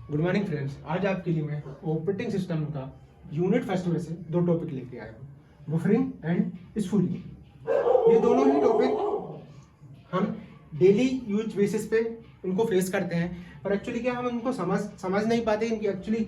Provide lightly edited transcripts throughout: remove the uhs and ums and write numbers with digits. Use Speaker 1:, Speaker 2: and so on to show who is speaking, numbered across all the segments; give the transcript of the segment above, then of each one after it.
Speaker 1: Good morning friends. आज आपके लिए मैं ऑपरेटिंग सिस्टम का यूनिट फर्स्ट में से दो टॉपिक लेके आया हूँ, बफरिंग एंड स्फूलिंग। ये दोनों ही टॉपिक हम डेली यूज बेसिस पे उनको फेस करते हैं, पर एक्चुअली क्या हम उनको समझ नहीं पाते, इनकी एक्चुअली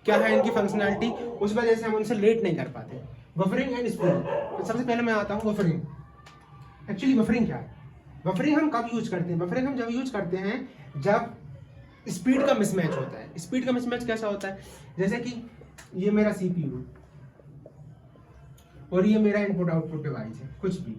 Speaker 1: क्या है, इनकी फंक्शनैलिटी, उस वजह से हम उनसे रिलेट नहीं कर पाते। Buffering and spooling. तो सबसे पहले मैं आता हूँ बफरिंग। एक्चुअली बफरिंग क्या है? बफरिंग हम कब यूज करते हैं? बफरिंग हम जब यूज करते हैं जब स्पीड का मिसमैच होता है। स्पीड का मिसमैच कैसा होता है? जैसे कि ये मेरा सीपीयू और ये मेरा इनपुट आउटपुट डिवाइस है कुछ भी,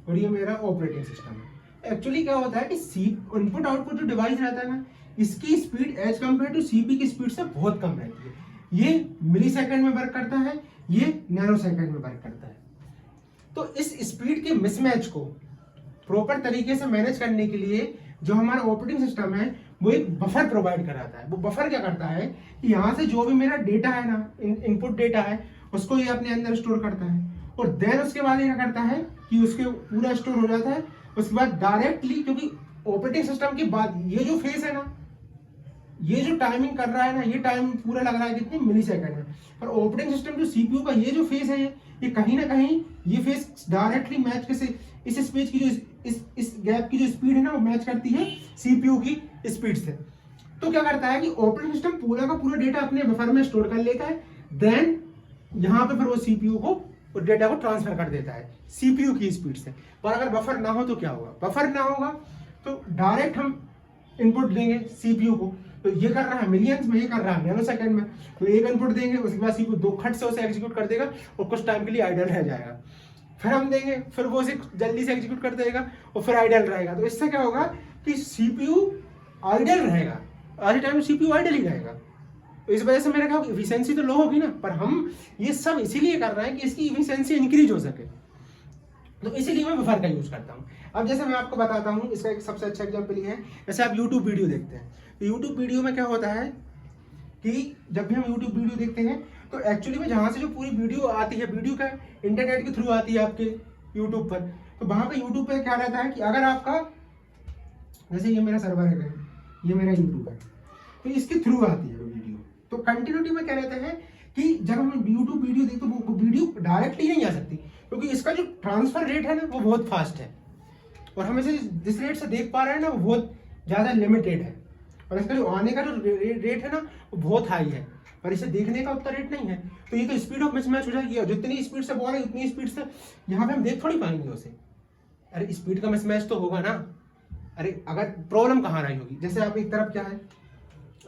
Speaker 1: और ये मेरा ऑपरेटिंग सिस्टम है। एक्चुअली क्या होता है कि इनपुट आउटपुट जो डिवाइस रहता है ना, इसकी speed as compare to CP की स्पीड से बहुत कम रहती है। ये मिली सेकेंड में वर्क करता है, ये नैनो सेकेंड में वर्क करता है। तो इस स्पीड के मिसमैच को प्रॉपर तरीके से मैनेज करने के लिए जो हमारा ऑपरेटिंग सिस्टम है वो एक बफर प्रोवाइड कराता है। वो बफर क्या करता है कि यहाँ से जो भी मेरा डेटा है ना, इनपुट डेटा है, उसको ये अपने अंदर स्टोर करता है, और देन उसके बाद ये क्या करता है कि उसके पूरा स्टोर हो जाता है। उसके बाद डायरेक्टली, क्योंकि ऑपरेटिंग सिस्टम के बाद ये जो फेस है ना, ये जो टाइमिंग कर रहा है ना, ये टाइम पूरा लग रहा है कितने मिली सेकेंड में, पर ऑपरेटिंग सिस्टम जो सीपीयू का ये जो फेस है, ये कहीं ना कहीं ये फेस डायरेक्टली मैच कैसे, इस स्पेस की जो इस गैप की जो स्पीड है ना, वो मैच करती है सीपीयू की स्पीड से। तो क्या करता है कि ऑपरेटिंग सिस्टम पूरा का पूरा डेटा अपने बफर में स्टोर कर लेता है, देन यहाँ पे फिर वो सीपीयू को उस डेटा को ट्रांसफर कर देता है सीपीयू की स्पीड से। पर अगर बफर ना हो तो क्या होगा? बफर ना होगा तो डायरेक्ट हम इनपुट देंगे सीपीयू को, तो ये कर रहा है मिलियंस में, ये कर रहा है नैनो सेकंड में। तो एक इनपुट देंगे, उसके बाद सीपीयू दो खट से उसे एग्जीक्यूट कर देगा और कुछ टाइम के लिए आइडल रह जाएगा। फिर हम देंगे, फिर वो उसे जल्दी से एग्जीक्यूट कर देगा और फिर आइडल रहेगा। तो इससे क्या होगा कि सीपीयू आइडल रहेगा, आधे टाइम सीपीयू आइडल ही रहेगा। तो इस वजह से मेरा क्या, इफिशिएंसी तो लो होगी ना, पर हम ये सब इसीलिए कर रहे हैं कि इसकी इफिशिएंसी इंक्रीज हो सके। तो इसीलिए मैं बफर का यूज करता हूँ। अब जैसे मैं आपको बताता हूँ, इसका एक सबसे अच्छा एग्जाम्पल ये है, जैसे आप यूट्यूब वीडियो देखते हैं, तो यूट्यूब वीडियो में क्या होता है कि जब भी हम यूट्यूब वीडियो देखते हैं तो एक्चुअली में जहाँ से जो पूरी वीडियो आती है, वीडियो का इंटरनेट के थ्रू आती है आपके यूट्यूब पर, तो वहाँ पे यूट्यूब पे क्या रहता है कि अगर आपका, जैसे ये मेरा सर्वर है, ये मेरा यूट्यूब है, तो इसके थ्रू आती है वीडियो। तो कंटिन्यूटी में क्या रहता है कि जब हम यूट्यूब वीडियो देखते हैं वो वीडियो डायरेक्टली नहीं आ सकती, क्योंकि इसका जो ट्रांसफर रेट है ना वो बहुत फास्ट है, और हम इसे जिस रेट से देख पा रहे हैं ना वो बहुत ज़्यादा लिमिटेड है, और इसका जो आने का जो रेट है ना वो बहुत हाई है, पर इसे देखने का उतना रेट नहीं है। तो ये तो स्पीड ऑफ मिसमैच हो जाएगी, और जितनी स्पीड से बोल रहे उतनी स्पीड से यहाँ पे हम देख थोड़ी पाएंगे उसे। अरे स्पीड का मिसमैच तो होगा ना। अरे अगर प्रॉब्लम कहाँ रही होगी, जैसे आप एक तरफ क्या है,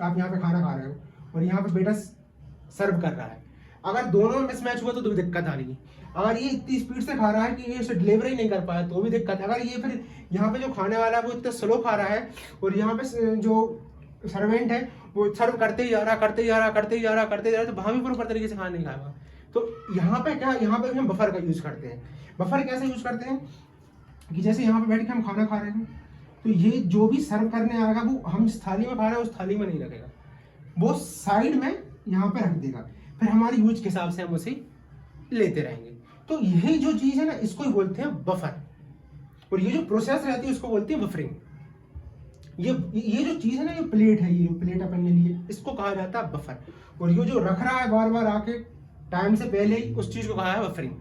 Speaker 1: आप यहाँ पे खाना खा रहे हो और यहाँ पे बेटा सर्व कर रहा है, अगर दोनों में मिसमैच हुआ तो भी दिक्कत आ रही है। अगर ये इतनी स्पीड से खा रहा है कि ये इसे डिलीवर ही नहीं कर पाया तो भी दिक्कत है। अगर ये फिर यहाँ पे जो खाने वाला है वो इतना स्लो खा रहा है और यहाँ पे जो सर्वेंट है वो सर्व करते ही जा रहा, तो वहाँ भी प्रॉपर तरीके से खाना नहीं खाएगा। तो यहाँ पे क्या, यहाँ पे भी हम बफर का यूज करते हैं। बफर कैसे यूज करते हैं कि जैसे यहाँ पे बैठ के हम खाना खा रहे हैं, तो ये जो भी सर्व करने आएगा वो हम जिस थाली में खा रहे हैं उस थाली में नहीं रखेगा, वो साइड में यहाँ पे रख देगा, फिर हमारे यूज के हिसाब से हम उसे लेते रहेंगे। तो यही जो चीज है ना, इसको ही बोलते हैं बफर, और ये जो प्रोसेस रहती है उसको बोलते हैं बफरिंग। ये जो चीज है ना, ये प्लेट है, ये प्लेट अपन ने लिए, इसको कहा जाता है बफर, और ये जो रख रहा है बार बार आके टाइम से पहले ही, उस चीज को कहा है बफरिंग।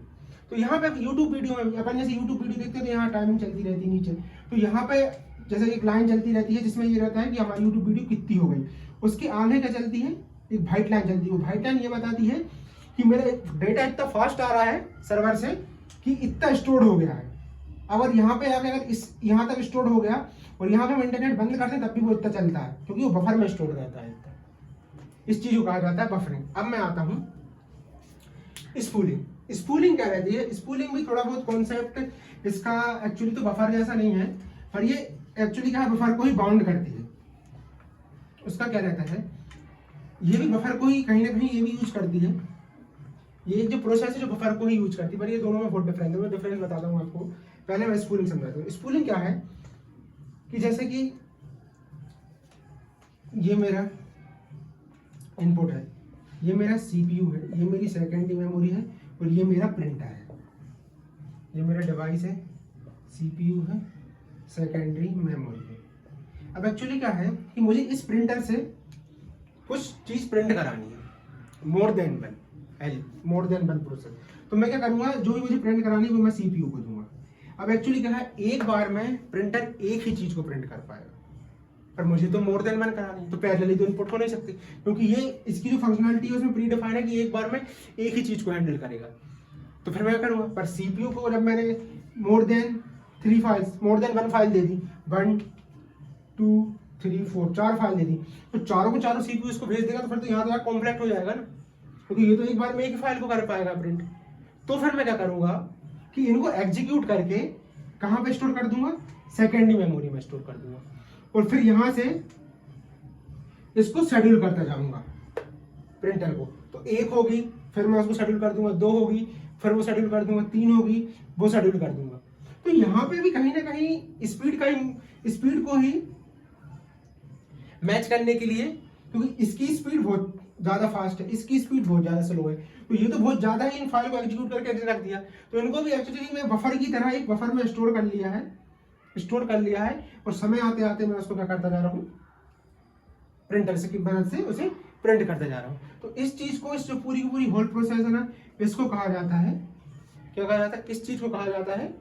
Speaker 1: तो यहाँ पे यूट्यूब वीडियो में अपन जैसे यूट्यूब वीडियो देखते हैं तो यहाँ टाइमिंग चलती रहती है नीचे, तो यहाँ पे जैसे एक लाइन चलती रहती है जिसमें ये रहता है कि हमारी यूट्यूब वीडियो कितनी हो गई, उसके आगे क्या चलती है, एक व्हाइट लाइन चलती है। वो व्हाइट लाइन ये बताती है कि मेरा डेटा इतना फास्ट आ रहा है सर्वर से कि इतना स्टोर हो गया है। अगर यहाँ पे आके अगर इस यहाँ तक स्टोर हो गया और यहाँ पे हम इंटरनेट बंद करते हैं तब भी वो इतना चलता है, क्योंकि वो बफर में स्टोर रहता है इतना। इस चीज को कहा जाता है बफरिंग। अब मैं आता हूँ स्पूलिंग। स्पूलिंग क्या रहती है? स्पूलिंग भी थोड़ा बहुत कॉन्सेप्ट इसका एक्चुअली तो बफर जैसा नहीं है, पर ये एक्चुअली क्या है, बफर को ही बाउंड करती है। उसका क्या रहता है, ये भी बफर को ही कहीं ना कहीं ये भी यूज करती है। ये एक जो प्रोसेस है जो बफर को ही यूज करती है, पर ये दोनों में बहुत डिफरेंस है। मैं डिफरेंस बताता हूँ आपको। पहले मैं स्पूलिंग समझाता हूँ। स्पूलिंग क्या है कि जैसे कि ये मेरा इनपुट है, ये मेरा सीपीयू है, ये मेरी सेकेंडरी मेमोरी है, और ये मेरा प्रिंटर है। ये मेरा डिवाइस है, सीपीयू है, सेकेंडरी मेमोरी है। अब एक्चुअली क्या है कि मुझे इस प्रिंटर से कुछ चीज प्रिंट करानी है, मोर देन वन प्रोसेस, तो मैं क्या करूंगा, जो भी मुझे प्रिंट करानी है वो मैं सीपीयू को दूंगा। अब एक्चुअली क्या है, एक बार में प्रिंटर एक ही चीज को प्रिंट कर पाएगा, पर मुझे तो मोर देन वन करानी है, तो पैरेलली तो इनपुट हो नहीं सकती, क्योंकि ये इसकी जो फंक्शनलिटी है उसमें प्री डिफाइन है कि एक बार में एक ही चीज को हैंडल करेगा। तो फिर मैं करूंगा, पर सीपीयू को जब मैंने मोर देन वन फाइल दे दी, 1 2 3 4 4 फाइल दे दी, तो चारों को चारों सीपीयू इसको भेज देगा, तो फिर तो यहाँ तो कॉम्प्लेक्ट हो जाएगा ना, क्योंकि ये तो एक बार में एक ही फाइल को कर पाएगा प्रिंट। तो फिर मैं क्या करूंगा कि इनको एग्जीक्यूट करके कहाँ पे स्टोर कर दूंगा, सेकेंडरी मेमोरी में स्टोर कर दूंगा, और फिर यहां से इसको शेड्यूल करता जाऊंगा प्रिंटर को। तो 1 होगी, फिर मैं उसको शेड्यूल कर दूंगा, 2 होगी, फिर वो शेड्यूल कर दूंगा, 3 होगी, वो शेड्यूल कर दूंगा। तो यहाँ पे भी कहीं ना कहीं स्पीड को ही मैच करने के लिए, क्योंकि इसकी स्पीड बहुत ज्यादा फास्ट है, इसकी स्पीड बहुत ज्यादा स्लो है, तो ये तो बहुत ज्यादा ही इन फाइल को एग्जीक्यूट करके रख दिया, तो इनको भी एक्चुअली मैं बफर की तरह एक बफर में स्टोर कर लिया है, और समय आते आते मैं उसको क्या करता जा रहा हूँ, प्रिंटर से की मदद से उसे प्रिंट करते जा रहा हूँ। तो इस चीज को, इस जो पूरी की पूरी होल प्रोसेस है ना, इसको कहा जाता है, क्या कहा जाता है, इस चीज को कहा जाता है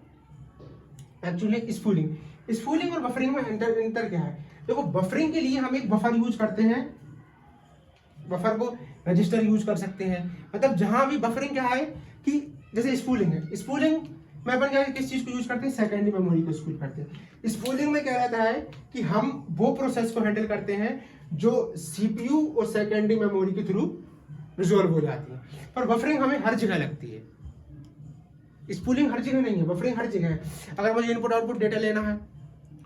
Speaker 1: एक्चुअली स्पूलिंग और बफरिंग में इंटर क्या है। देखो, बफरिंग के लिए हम एक बफर यूज करते हैं, बफर को रजिस्टर यूज कर सकते हैं, मतलब जहां भी बफरिंग क्या है कि जैसे स्पूलिंग है, स्पूलिंग में अपन क्या किस चीज को यूज करते हैं, सेकेंडरी मेमोरी को स्पूल करते हैं। स्पूलिंग में क्या रहता है कि हम वो प्रोसेस को हैंडल करते हैं जो सीपीयू और सेकेंडरी मेमोरी के थ्रू रिजॉल्व हो जाती है, पर बफरिंग हमें हर जगह लगती है, स्पूलिंग हर जगह नहीं है, बफरिंग हर जगह है। अगर मुझे इनपुट आउटपुट डेटा लेना है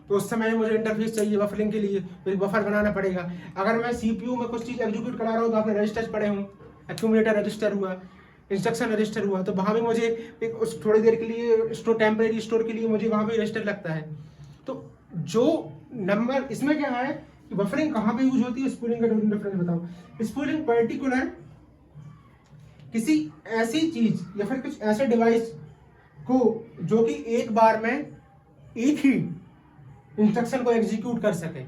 Speaker 1: तो उस समय मुझे इंटरफेस चाहिए बफरिंग के लिए, तो एक बफर बनाना पड़ेगा। अगर मैं सीपीयू में कुछ चीज एग्जीक्यूट करा रहा हूँ तो आपने रजिस्टर्स पढ़े हों, एक्यूमुलेटर रजिस्टर हुआ, इंस्ट्रक्शन रजिस्टर हुआ, तो वहां भी मुझे उस थोड़ी देर के लिए टेम्परेरी स्टोर के लिए मुझे वहां भी रजिस्टर लगता है। तो जो नंबर इसमें क्या है कि बफरिंग कहाँ पे यूज होती है, स्पूलिंग का डिफरेंस बताओ। स्पूलिंग पर्टिकुलर किसी ऐसी चीज या फिर कुछ ऐसे डिवाइस को जो कि एक बार में एक ही इंस्ट्रक्शन को एग्जीक्यूट कर सके,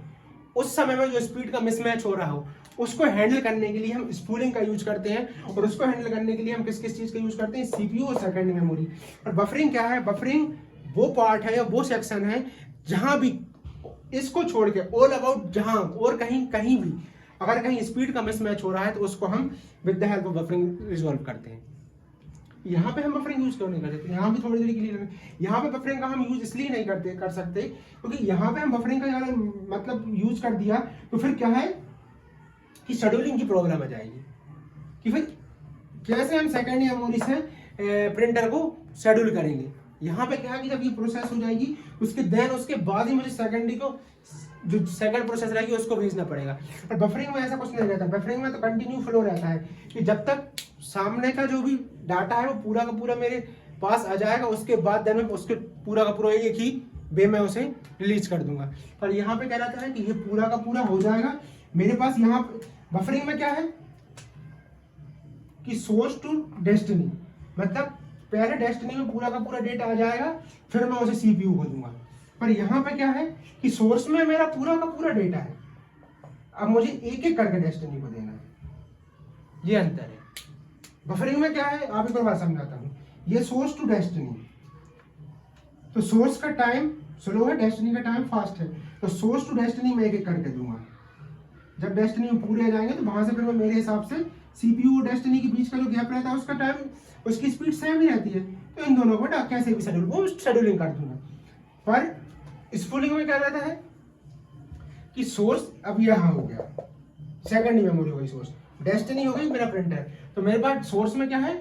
Speaker 1: उस समय में जो स्पीड का मिसमैच हो रहा हो, उसको हैंडल करने के लिए हम स्पूलिंग का यूज करते हैं। और उसको हैंडल करने के लिए हम किस किस चीज का यूज करते हैं, सीपीयू और सेकेंडरी मेमोरी। और बफरिंग क्या है, बफरिंग वो पार्ट है या वो सेक्शन है जहां भी इसको छोड़ के ऑल अबाउट जहां और कहीं भी अगर कहीं स्पीड का मिसमैच हो रहा है तो उसको हम with the help of buffering resolve करते हैं। यहाँ पे हम बफरिंग यूज क्यों नहीं करते, यहाँ भी थोड़ी देर के लिए, यहाँ पे बफरिंग का हम यूज इसलिए नहीं कर सकते क्योंकि यहाँ पे हम बफरिंग का मतलब यूज कर दिया तो फिर क्या है कि शेड्यूलिंग की प्रॉब्लम आ जाएगी कि फिर कैसे हम सेकेंडरी मेमोरी से प्रिंटर को शेड्यूल करेंगे। यहाँ पे क्या है कि जब ये प्रोसेस हो जाएगी उसके बाद ही मुझे सेकेंडरी को जो सेकंड प्रोसेस रहेगी उसको भेजना पड़ेगा। और बफरिंग में ऐसा कुछ नहीं रहता, बफरिंग में तो कंटिन्यू फ्लो रहता है कि जब तक सामने का जो भी डाटा है वो पूरा का पूरा मेरे पास आ जाएगा, उसके बाद देन मैं उसके पूरा का पूरा एक ही वे में उसे रिलीज कर दूंगा। पर यहाँ पे क्या रहता है कि ये पूरा का पूरा हो जाएगा मेरे पास। यहाँ बफरिंग में क्या है कि सोर्स टू डेस्टिनी, मतलब पहले डेस्टिनी में पूरा का पूरा डेटा आ जाएगा फिर मैं उसे सीपीयू को दूंगा। पर यहाँ पे क्या है कि सोर्स में मेरा पूरा का पूरा डेटा है, अब मुझे एक एक करके डेस्टिनी को देना है, ये अंतर है। बफरिंग में क्या है, आप एक बार बात समझाता हूँ। ये सोर्स टू डेस्टिनी, तो सोर्स का टाइम स्लो है, डेस्टिनी का टाइम फास्ट है, तो सोर्स टू डेस्टिनी मैं एक एक करके दूंगा। जब डेस्टिनी में पूरे आ जाएंगे तो वहां से फिर मैं मेरे हिसाब से सीपीयू और डेस्टिनी के बीच का जो गैप रहता है उसका टाइम उसकी स्पीड सेम ही रहती है, तो इन दोनों को कैसे भी शेड्यूलिंग कर दूंगा। पर स्पूलिंग में क्या रहता है कि सोर्स अब यहाँ हो गया, सेकेंडरी मेमोरी हो गई सोर्स, डेस्टिनी हो गई मेरा प्रिंटर, तो मेरे पास सोर्स में क्या है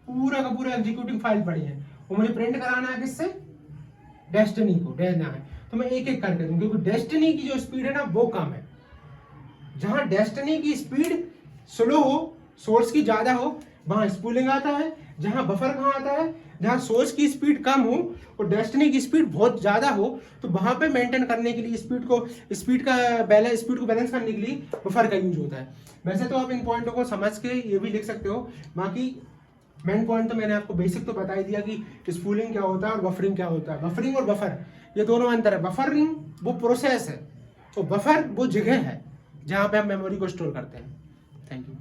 Speaker 1: पूरा का पूरा एग्जीक्यूटिंग फाइल पड़ी है, वो मुझे प्रिंट कराना है किससे, डेस्टिनी को देना है, तो मैं एक एक करके दूं क्योंकि डेस्टिनी की जो स्पीड है ना वो कम है। जहां डेस्टिनी की स्पीड स्लो हो, सोर्स की ज्यादा हो, वहां स्पूलिंग आता है। जहां बफर कहाँ आता है, जहां सोर्स की स्पीड कम हो और डेस्टिनी की स्पीड बहुत ज्यादा हो, तो वहां पे मेंटेन करने के लिए स्पीड को बैलेंस करने के लिए बफर का यूज होता है। वैसे तो आप इन पॉइंटों को समझ के ये भी लिख सकते हो, बाकी मेन पॉइंट तो मैंने आपको बेसिक तो बता ही दिया कि स्पूलिंग क्या होता है और बफरिंग क्या होता है। बफरिंग और बफर ये दोनों अंतर है। बफरिंग वो प्रोसेस है, तो बफर वो जगह है जहाँ पे हम मेमोरी को स्टोर करते हैं। Thank you.